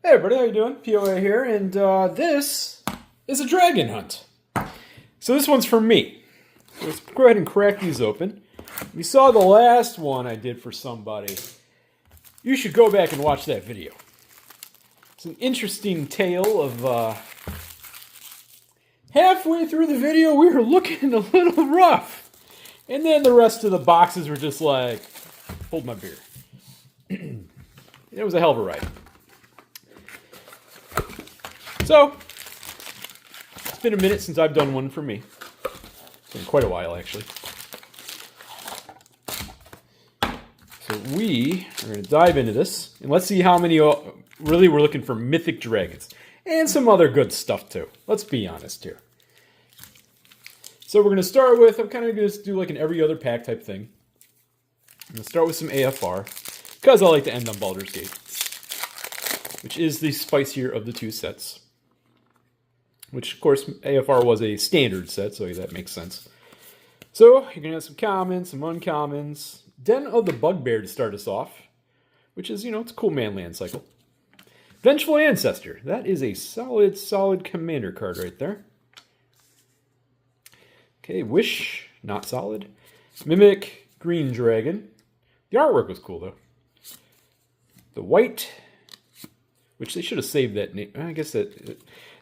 Hey everybody, how you doing? POA here, and this is a dragon hunt. So this one's for me. Let's go ahead and crack these open. You saw the last one I did for somebody. You should go back and watch that video. It's an interesting tale of halfway through the video we were looking a little rough. And then the rest of the boxes were just like, hold my beer. It was a hell of a ride. So, it's been a minute since I've done one for me. It's been quite a while, actually. So we are going to dive into this, and let's see how many really we're looking for mythic dragons. And some other good stuff, too. Let's be honest here. So we're going to start with, I'm kind of going to do like an every other pack type thing. I'm going to start with some AFR, because I like to end on Baldur's Gate, which is the spicier of the two sets. Which, of course, AFR was a standard set, so that makes sense. So, you're going to have some commons, some uncommons. Den of the Bugbear to start us off. Which is, it's a cool man-land cycle. Vengeful Ancestor. That is a solid commander card right there. Okay, Wish. Not solid. Mimic. Green Dragon. The artwork was cool, though. The White. Which they should have saved that name. I guess that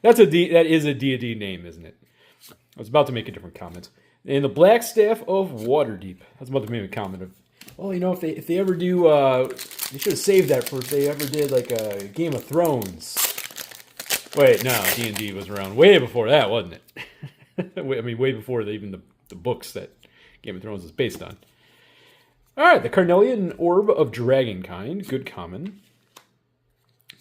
is a deity name, isn't it? I was about to make a different comment. And the Black Staff of Waterdeep. I was about to make a comment of, well, if they ever do, they should have saved that for if they ever did like a Game of Thrones. Wait, no, D&D was around way before that, wasn't it? I mean, way before even the books that Game of Thrones is based on. All right, the Carnelian Orb of Dragonkind, good common.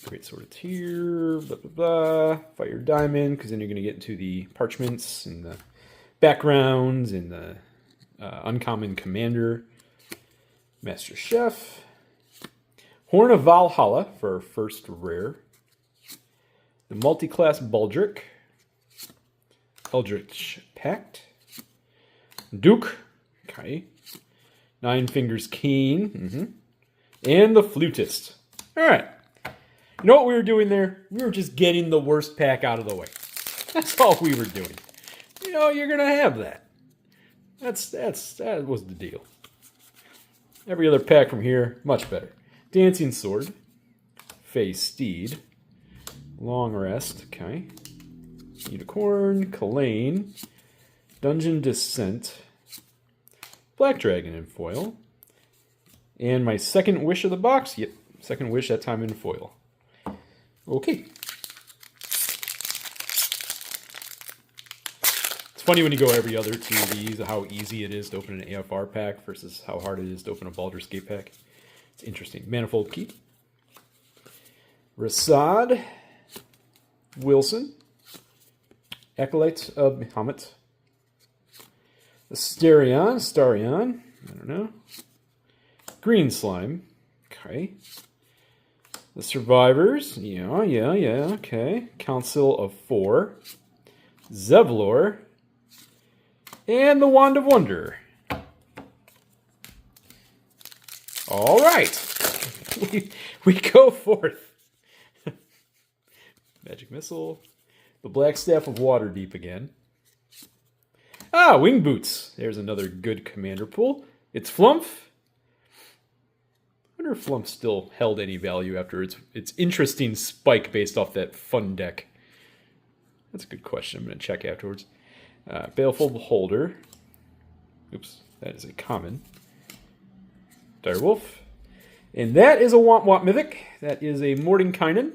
Great Sword of Tear, blah, blah, blah. Fire Diamond, because then you're going to get into the parchments and the backgrounds and the uncommon commander. Master Chef. Horn of Valhalla for our first rare. The multi-class Baldric. Eldritch Pact. Duke. Okay. Nine Fingers Keen. And the Flutist. All right. You know what we were doing there? We were just getting the worst pack out of the way. That's all we were doing. You're going to have that. That was the deal. Every other pack from here, much better. Dancing Sword. Fey Steed. Long Rest. Okay. Unicorn. Kalane. Dungeon Descent. Black Dragon in foil. And my second wish of the box. Yep. Second wish, that time in foil. Okay. It's funny when you go every other two of these, how easy it is to open an AFR pack versus how hard it is to open a Baldur's Gate pack. It's interesting. Manifold Key. Rasad. Wilson. Acolyte of Bahamut. Starion. I don't know. Green Slime. Okay. The Survivors, yeah, okay. Council of Four. Zevlor. And the Wand of Wonder. All right. We go forth. Magic Missile. The Black Staff of Waterdeep again. Wing Boots. There's another good commander pool. It's Flumph. I wonder if Flump still held any value after its interesting spike based off that fun deck. That's a good question. I'm going to check afterwards. Baleful Beholder. Oops, that is a common. Direwolf. And that is a Womp Womp Mythic. That is a Mordenkainen.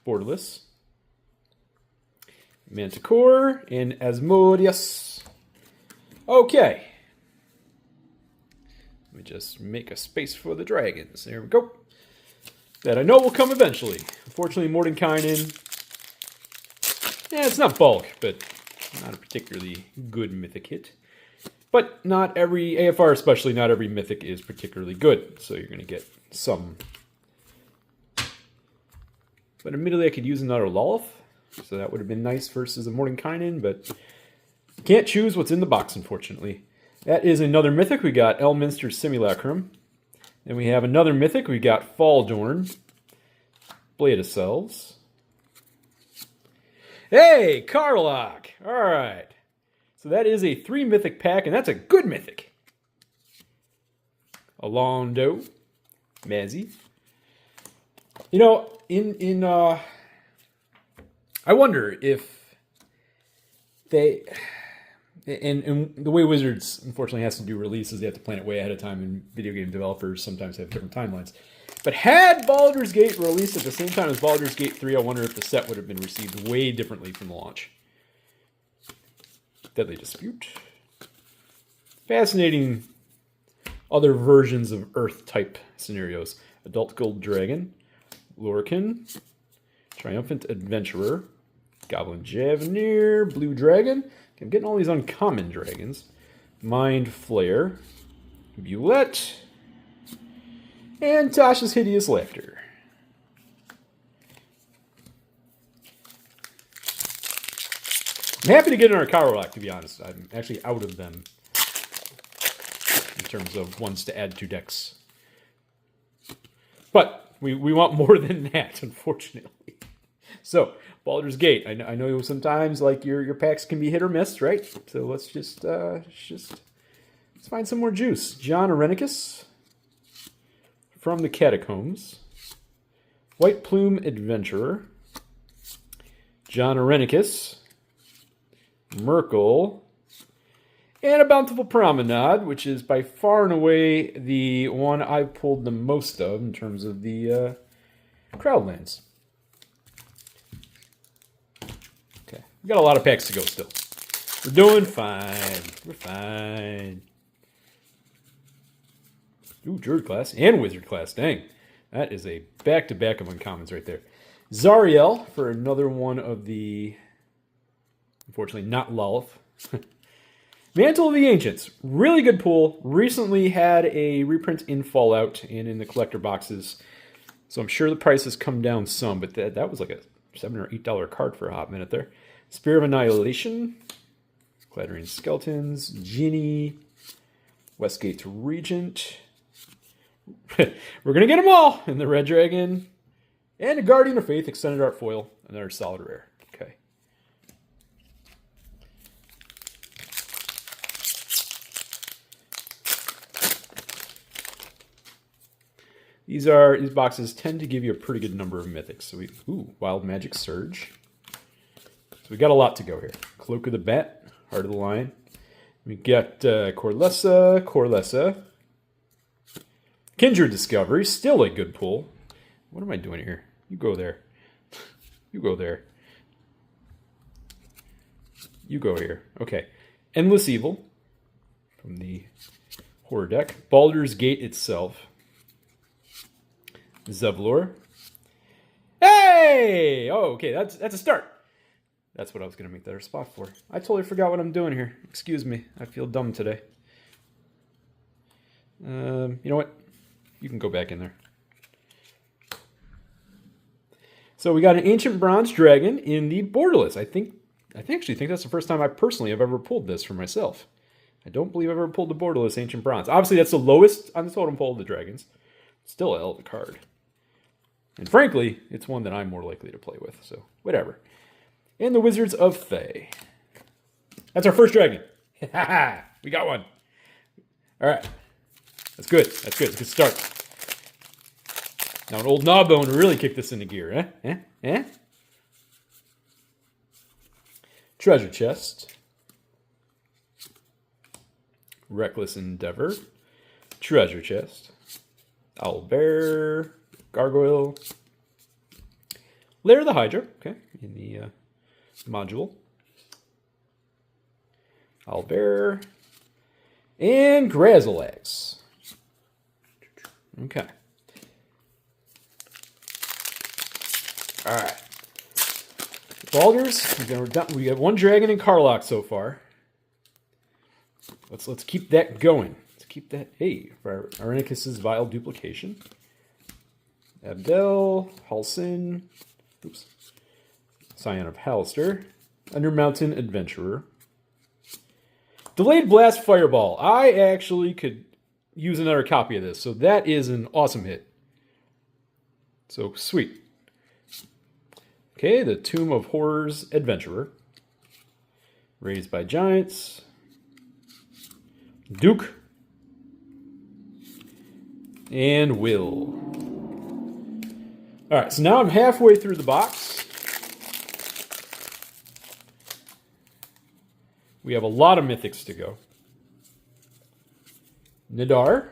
Borderless. Manticore and Asmodeus. Okay. Let me just make a space for the dragons. There we go. That I know will come eventually. Unfortunately, Mordenkainen. Yeah, it's not bulk, but not a particularly good mythic hit. But not every, AFR especially, not every mythic is particularly good. So you're going to get some. But admittedly, I could use another Lolth. So that would have been nice versus a Mordenkainen, but can't choose what's in the box, unfortunately. That is another mythic. We got Elminster's Simulacrum. Then we have another mythic. We got Faldorn. Blade of Cells. Hey, Karlach! Alright. So that is a 3 Mythic pack, and that's a good Mythic. Alondo. Mazzy. You know, I wonder if they... And the way Wizards, unfortunately, has to do releases, they have to plan it way ahead of time, and video game developers sometimes have different timelines. But had Baldur's Gate released at the same time as Baldur's Gate 3, I wonder if the set would have been received way differently from the launch. Deadly Dispute. Fascinating other versions of Earth-type scenarios. Adult Gold Dragon. Lorcan. Triumphant Adventurer. Goblin Javeneer. Blue Dragon. I'm getting all these uncommon dragons. Mind Flayer. Bulette. And Tasha's Hideous Laughter. I'm happy to get another Karlach, to be honest. I'm actually out of them in terms of ones to add to decks. But we want more than that, unfortunately. So, Baldur's Gate. I know sometimes like your packs can be hit or miss, right? So let's let's find some more juice. John Arenicus from the Catacombs. White Plume Adventurer. John Arenicus. Merkel. And a Bountiful Promenade, which is by far and away the one I've pulled the most of in terms of the Crowdlands. Okay, we got a lot of packs to go still. We're doing fine. We're fine. Ooh, Druid class and Wizard class. Dang. That is a back-to-back of uncommons right there. Zariel for another one of the, unfortunately, not Lolth. Mantle of the Ancients. Really good pull. Recently had a reprint in Fallout and in the collector boxes. So I'm sure the price has come down some, but that was like a $7 or $8 card for a hot minute there. Spear of Annihilation. Clattering Skeletons. Genie. Westgate Regent. We're going to get them all. And the Red Dragon. And a Guardian of Faith Extended Art Foil. Another solid rare. Okay. These boxes tend to give you a pretty good number of mythics. So Wild Magic Surge. So we got a lot to go here. Cloak of the Bat, Heart of the Lion. We got Corlessa. Kindred Discovery, still a good pull. What am I doing here? You go there. You go there. You go here. Okay. Endless Evil from the horror deck. Baldur's Gate itself. Zevlor. Hey! Oh, okay, that's a start. That's what I was going to make that a spot for. I totally forgot what I'm doing here. Excuse me. I feel dumb today. You know what? You can go back in there. So we got an Ancient Bronze Dragon in the Borderless. I actually think that's the first time I personally have ever pulled this for myself. I don't believe I've ever pulled the Borderless Ancient Bronze. Obviously, that's the lowest on the totem pole of the dragons. Still a hell of a card. And frankly, it's one that I'm more likely to play with, so whatever. And the Wizards of Thay. That's our first dragon. We got one. All right. That's good. That's good. Good start. Now an old Gnawbone to really kick this into gear, eh? Treasure Chest. Reckless Endeavor. Treasure Chest. Owlbear. Gargoyle. Lair of the Hydra. Okay, in the module. Owlbear. And Grazilax. Okay. All right. Baldur's. We got one dragon in Karlach so far. Let's keep that going. Let's keep that. Hey, for Arenicus's Vile Duplication. Abdel, Halsin. Oops. Scion of Halister. Undermountain Adventurer. Delayed Blast Fireball. I actually could use another copy of this, so that is an awesome hit. So, sweet. Okay, the Tomb of Horrors Adventurer. Raised by Giants. Duke. And Will. Alright, so now I'm halfway through the box. We have a lot of Mythics to go. Nadar.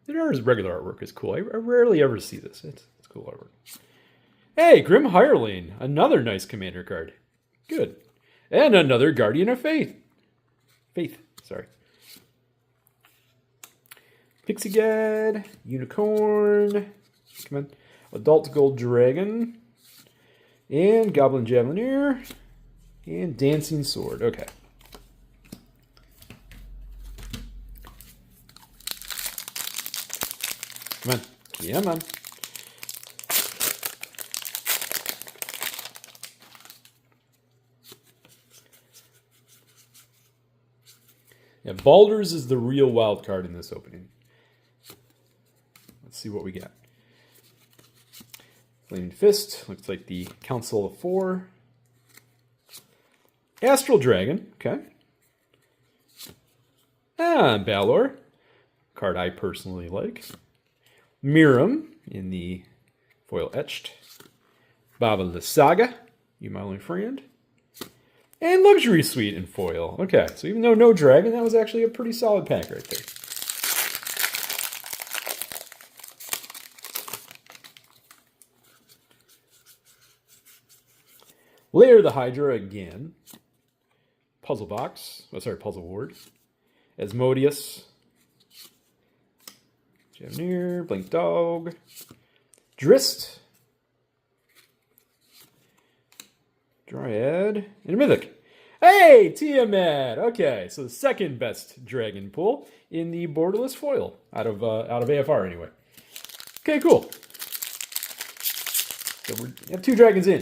Nadar's regular artwork is cool. I rarely ever see this. It's cool artwork. Hey, Grim Hireling. Another nice commander card. Good. And another Guardian of Faith. Sorry. Pixie Gad. Unicorn. Come on. Adult Gold Dragon. And Goblin Javelineer. And Dancing Sword. Okay. Come on. Yeah, man. Yeah, Baldur's is the real wild card in this opening. Let's see what we got. Flaming Fist. Looks like the Council of Four. Astral Dragon. Okay. Baldur. Card I personally like. Miram in the foil etched. Baba the Saga. You my only friend. And Luxury Suite in foil. Okay, so even though no dragon, that was actually a pretty solid pack right there. Layer the Hydra again. Puzzle Box. Oh, sorry, Puzzle Ward. Asmodeus. Javenier. Blink Dog. Drist. Dryad. And a Mythic. Hey, Tiamat! Okay, so the second best dragon pull in the borderless foil. Out of AFR, anyway. Okay, cool. So we have 2 dragons in.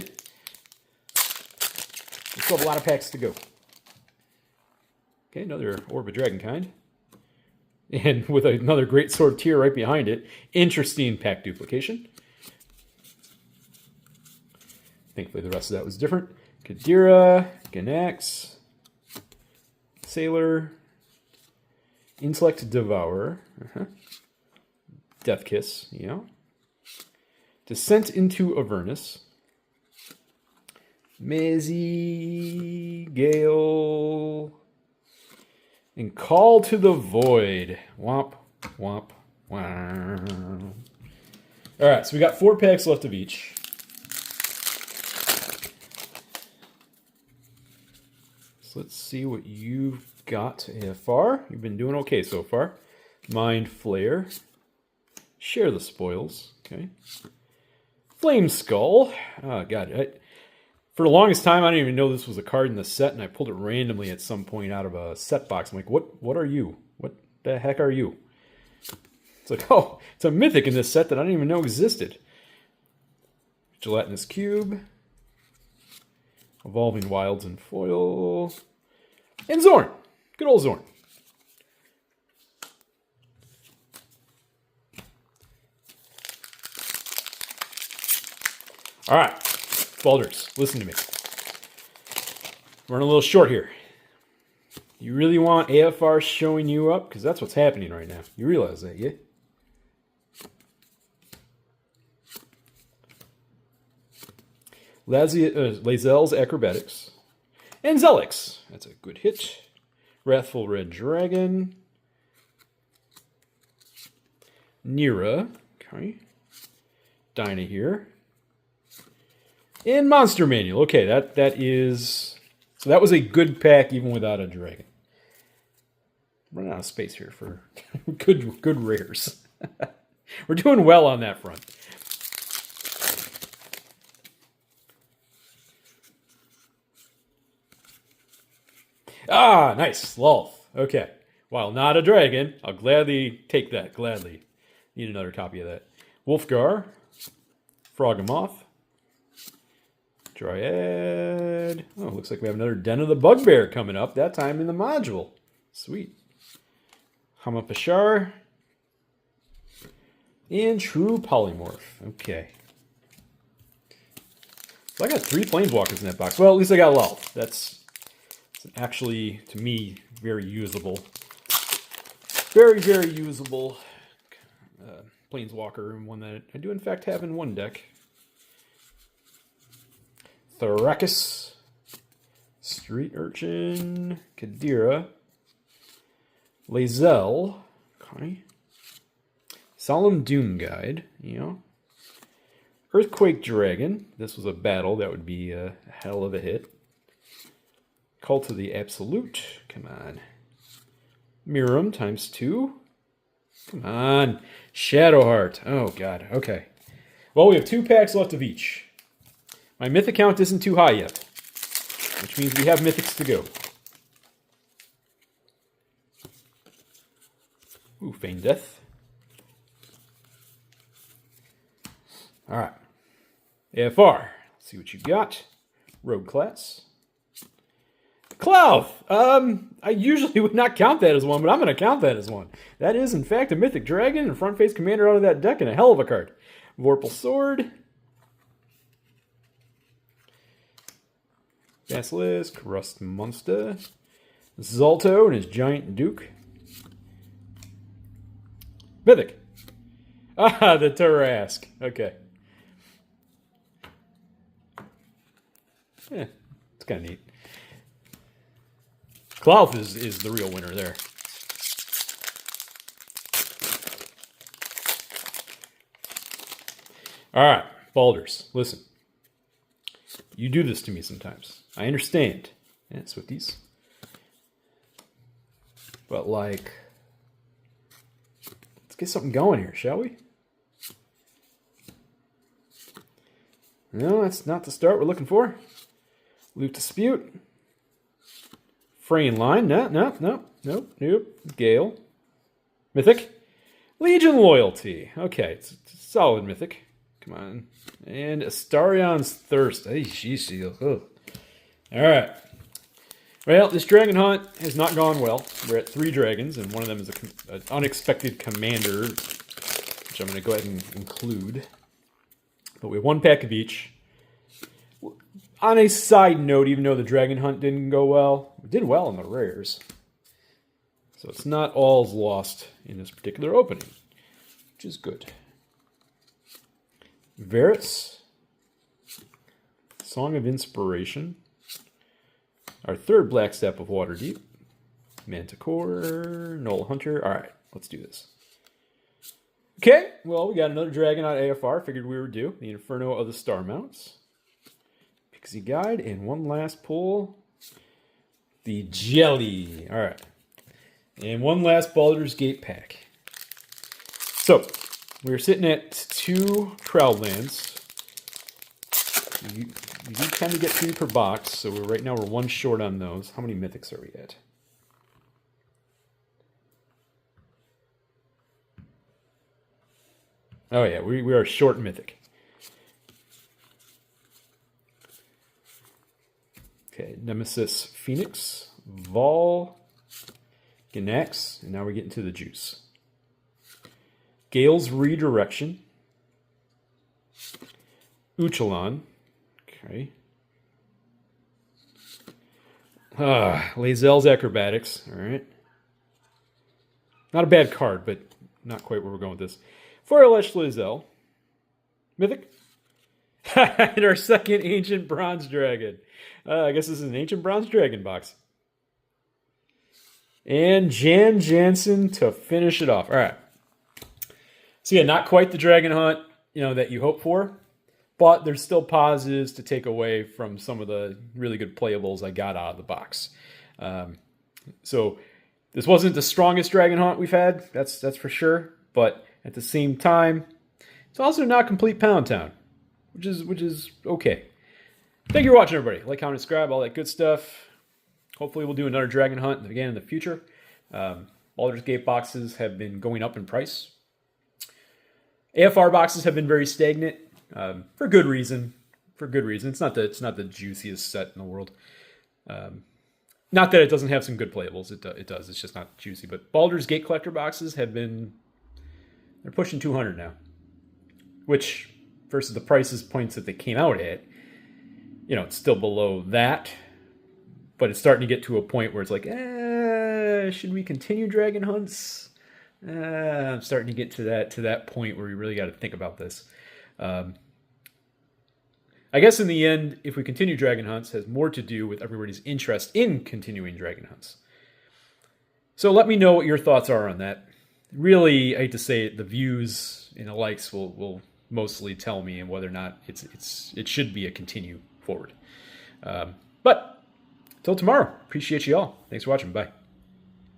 We still have a lot of packs to go. Okay, another Orb of Dragonkind. And with another Great Sword tier right behind it. Interesting pack duplication. Thankfully the rest of that was different. Kadira, Ganax, Sailor, Intellect Devourer, Death Kiss, yeah. Descent into Avernus. Mezzy, Gale, and Call to the Void. Womp, womp, wow. Alright, so we got 4 packs left of each. So let's see what you've got AFR. You've been doing okay so far. Mind Flare. Share the Spoils. Okay. Flame Skull. Oh, God. For the longest time, I didn't even know this was a card in the set, and I pulled it randomly at some point out of a set box. I'm like, what are you? What the heck are you? It's like, oh, it's a Mythic in this set that I didn't even know existed. Gelatinous Cube. Evolving Wilds in foil. And Zorn. Good old Zorn. All right. Baldurs, listen to me. We're running a little short here. You really want AFR showing you up? Because that's what's happening right now. You realize that, yeah? Lazelle's Acrobatics. And Zelix. That's a good hit. Wrathful Red Dragon. Nira. Okay. Dinah here. And Monster Manual. Okay, that is... So that was a good pack even without a dragon. I'm running out of space here for good rares. We're doing well on that front. Ah, nice. Lolth. Okay. While not a dragon, I'll gladly take that. Gladly. Need another copy of that. Wolfgar. Froghemoth. Dryad. Oh, looks like we have another Den of the Bugbear coming up. That time in the module. Sweet. Hamapashar. And True Polymorph. Okay. So I got 3 Planeswalkers in that box. Well, at least I got Lal. That's actually, to me, very usable. Very, very usable Planeswalker, and one that I do in fact have in one deck. Thrakus, Street Urchin, Kadira, Lae'zel, okay. Solemn Doom Guide, you know. Earthquake Dragon. This was a battle. That would be a hell of a hit. Cult of the Absolute. Come on. Mirum ×2. Come on. Shadowheart. Oh, God. Okay. Well, we have 2 packs left of each. My Mythic count isn't too high yet, which means we have Mythics to go. Ooh, Feign Death. All right. AFR. Let's see what you got. Rogue class. Cloud. I usually would not count that as one, but I'm going to count that as one. That is, in fact, a Mythic Dragon and front face commander out of that deck, and a hell of a card. Vorpal Sword. Basilisk. Rust Monster. Zalto and his Giant Duke. Mythic. Ah, the Tarask. Okay. Yeah, it's kind of neat. Klauth is the real winner there. All right, Baldurs, listen. You do this to me sometimes. I understand. Yeah, Swifties. But, like, let's get something going here, shall we? No, that's not the start we're looking for. Loot Dispute. Fraying Line. Nope. Gale. Mythic. Legion Loyalty. Okay, it's a solid Mythic. Come on. And Astarion's Thirst. Hey, sheesh. Alright. Well, this Dragon Hunt has not gone well. We're at 3 dragons, and one of them is an unexpected commander, which I'm going to go ahead and include. But we have 1 pack of each. On a side note, even though the Dragon Hunt didn't go well, we did well in the rares. So it's not all's lost in this particular opening, which is good. Varus. Song of Inspiration. Our 3rd Black Step of Waterdeep. Manticore. Null Hunter. Alright, let's do this. Okay, well, we got another dragon on AFR. Figured we would do. The Inferno of the Star Mounts. Pixie Guide. And one last pull. The Jelly. Alright. And one last Baldur's Gate pack. So, we're sitting at 2 Crowdlands. You do tend to get 3 per box, so right now we're 1 short on those. How many Mythics are we at? Oh yeah, we are short Mythic. Okay, Nemesis Phoenix, Vol, Ganax, and now we're getting to the juice. Gale's Redirection. Uchalan. Okay. Lae'zel's Acrobatics. Alright. Not a bad card, but not quite where we're going with this. Forelesh Lae'zel. Mythic. And our 2nd Ancient Bronze Dragon. I guess this is an Ancient Bronze Dragon box. And Jan Jansen to finish it off. Alright. So yeah, not quite the Dragon Hunt, that you hope for. But there's still positives to take away from some of the really good playables I got out of the box. So this wasn't the strongest Dragon Hunt we've had. That's for sure. But at the same time, it's also not complete Pound Town, which is okay. Thank you for watching, everybody. Like, comment, subscribe, all that good stuff. Hopefully we'll do another Dragon Hunt again in the future. Baldur's Gate boxes have been going up in price. AFR boxes have been very stagnant. For good reason. It's not the juiciest set in the world. Not that it doesn't have some good playables. It does. It's just not juicy. But Baldur's Gate collector boxes they're pushing 200 now. Which, versus the prices points that they came out at, it's still below that, but it's starting to get to a point where it's like, should we continue dragon hunts? I'm starting to get to that point where we really got to think about this. I guess in the end, if we continue dragon hunts, has more to do with everybody's interest in continuing dragon hunts. So let me know what your thoughts are on that. Really, I hate to say it, the views and the likes will mostly tell me whether or not it should be a continue forward. But till tomorrow, appreciate you all. Thanks for watching. Bye.